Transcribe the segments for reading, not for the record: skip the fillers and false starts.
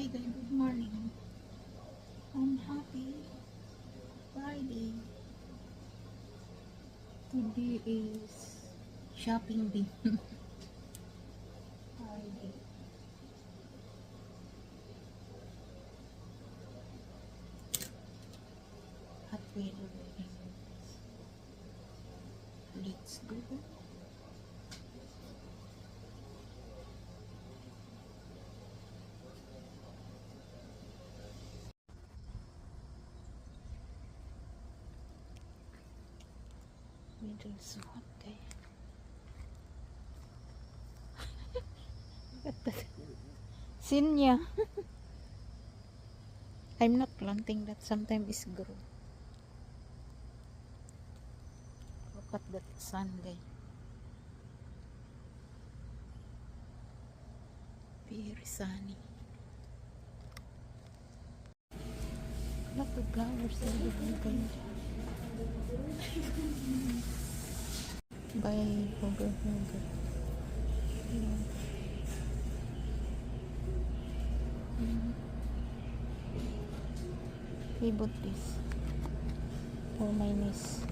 Hi guys, good morning. I'm happy Friday. Today is shopping day. Friday. Hot weather. Let's go. Weather is hot guys. Look at that. Sinya. I'm not planting that. Sometimes it's grow. Look at that sun guys. Very sunny. Lot of flowers everywhere guys. By over here. We bought this for my niece.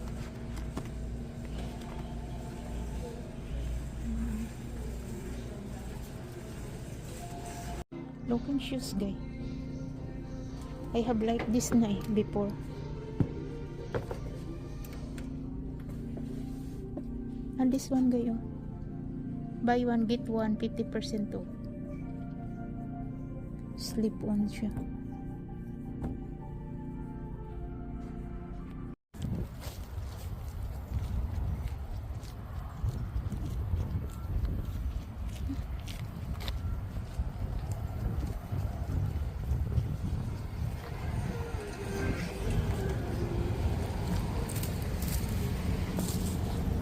Looking shoes guys. I have like this na before. And this one guys. Buy one get one 50% off. Slip on siya.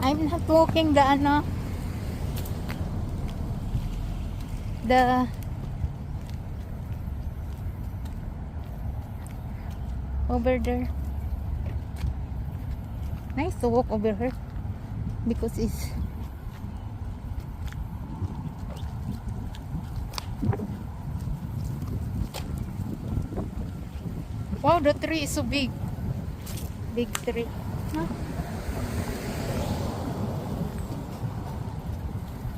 I'm not walking the over there. Nice to walk over here because it's wow, the tree is so big. Big tree. Huh?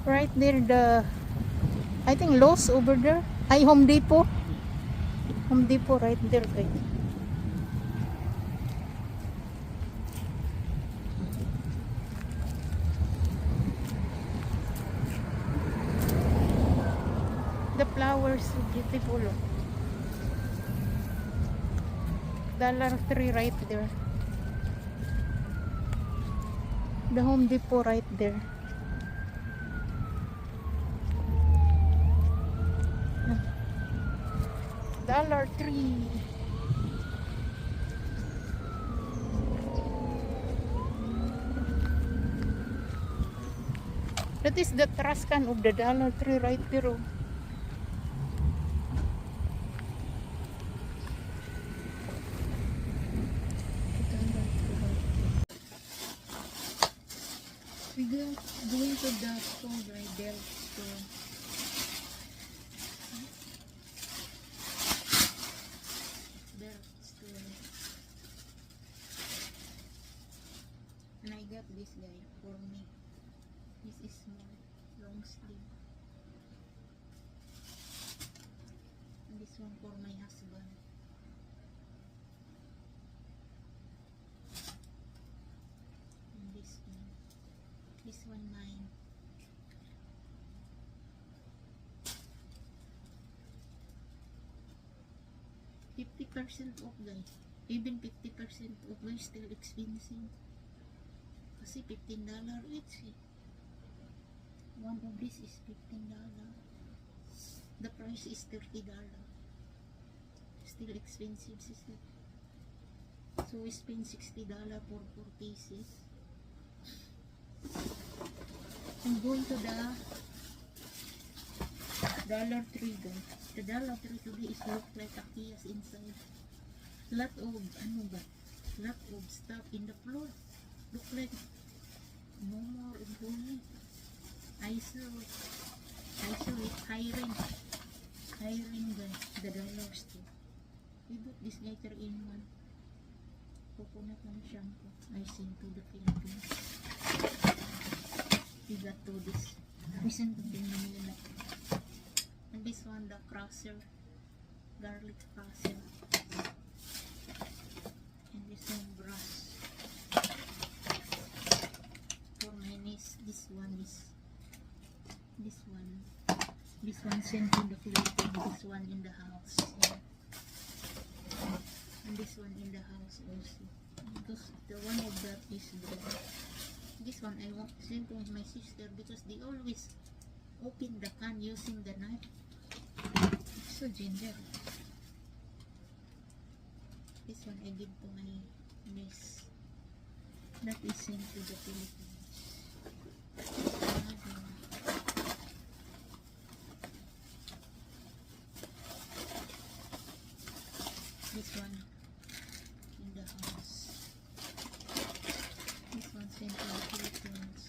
Right there, I think Lowe's over there. Ay, Home Depot. Home Depot right there, guys. The flowers so beautiful. $1 right there. The Home Depot right there. $3. That is the trash can of the $3 right there. We going to the store right there. And I got this guy for me. This is small, long sleeve. And this one for my husband. And this one mine. $50% off guys. Even 50% off guys, still expensive. Kasi $15 each eh. One of this is $15. The price is $30. Still expensive sister. So we spend $60 for 4 pieces. I'm going to the $3 guys. The $3 today is look like a kiosk inside. Lot of lot of stuff in the floor. Look like no more employee. I saw it hiring guys. the dollars too. We bought this later in one. Coconut and shampoo. I sent to the Philippines. We got to this. We sent to the Manila. And this one, the crusher. Garlic crusher. And this one, brush. For my niece, this one sent to the Philippines. This one in the house. Yeah. And this one in the house also. Because the one of that is good. This one I want to send to my sister because they always open the can using the knife. It's so ginger. This one I give to my niece. That is sent to the Philippines. This one in the house. This one sent to the Philippines.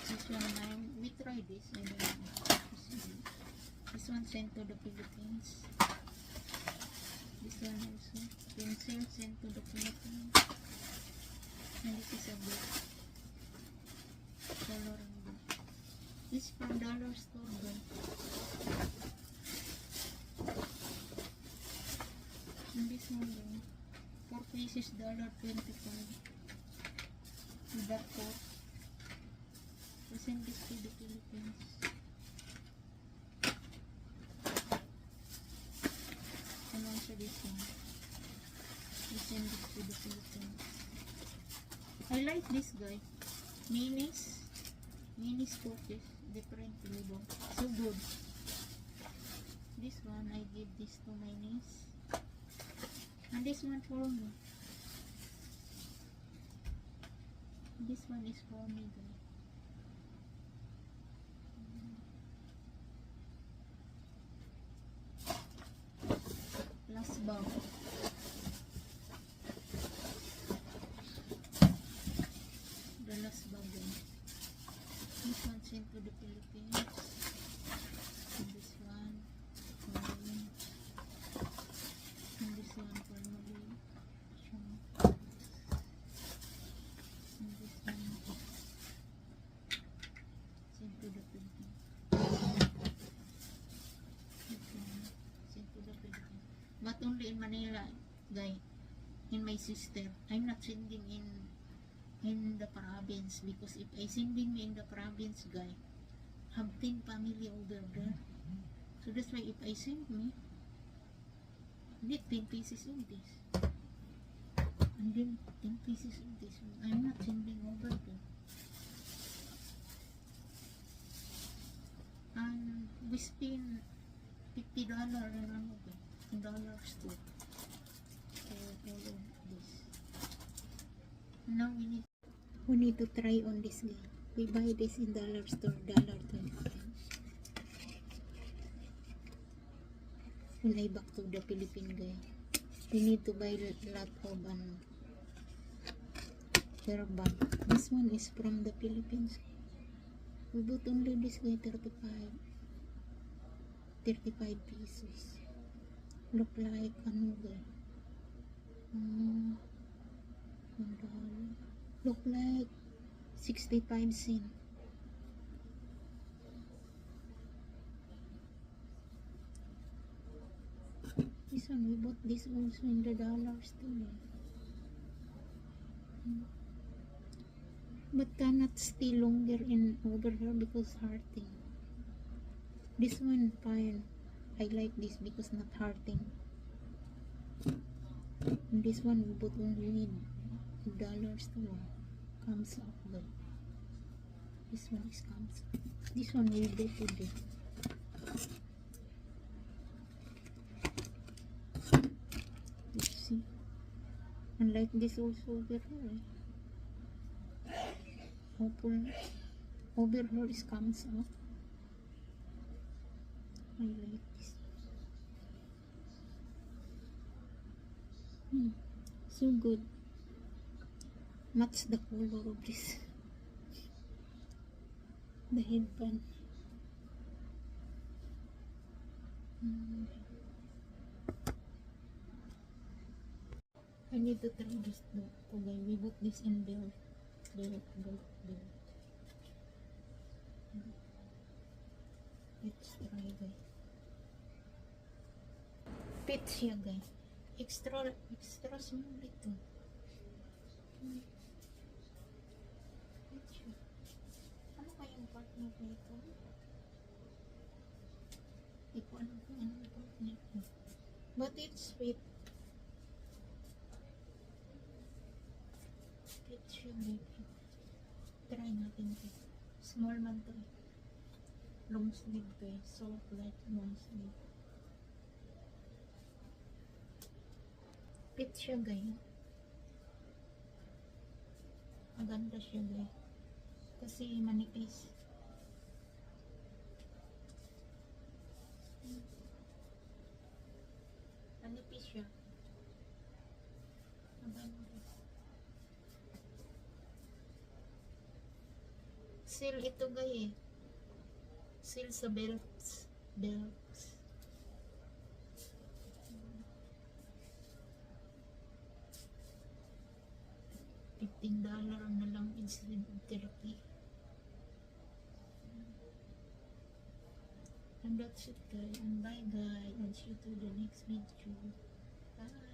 This one, we tried this. I don't know. This one sent to the Philippines. This one also. Pencil sent to the Philippines. And this is a book. Coloring book. This from dollar store. And this one, 4 pieces, $1.25. With that coat. We send this to the Philippines. And also this one. We send this to the Philippines. I like this guy. Minis cookies. Different flavor. So good. This one, I give this to my niece. And this one for me. This one is for me, guys. Last bag. The last bag, guys. This one sent to the Philippines. And this one for me. And this one for Molly. And this one sent to the Philippines. This one sent to the Philippines. But only in Manila, guys. In my sister. I'm not sending in the province because if I sending in the province, guys, have 10 family over there. So that's why if I send me, need 10 pieces of this. And then 10 pieces of this. I'm not sending over there. And we spend $50 and ano ba? Dollars too. So all of this. Now we need to try on this guy. We buy this in dollar store, $1.25. When I back to the Philippine guy, we need to buy a lot of hair band. This one is from the Philippines. We bought only this guy 35 pesos. Look like ano guy? $1. Look like 65 cents. This one, we bought this also in the dollar store. But cannot stay longer in over here because hurting. This one fine. I like this because not hurting. And this one we bought only dollar store. Comes up good. This one is comes up. This one will do today. Let's see. And like this also over here. Open over here is comes up. I like this. So good. Match the color of this. The headband. Hmm. I need to try this though. Okay, we put this in belt. Belt. Let's try guys. Fit siya guys. Extra small ito. Fit siya. Ano kayang partner nito? Hindi ko alam kung anong partner nito. But it's fit. Fit siya guys. Try natin ito. Small man to. Long sleeve to eh. Soft light long sleeve. Fit siya guys. Maganda siya guys. Kasi manipis. Manipis siya. Maganda. Seal ito guys eh. Seal sa belts. $15 na lang instead of 30. And that's it guys. And bye guys. And see you to the next video. Bye.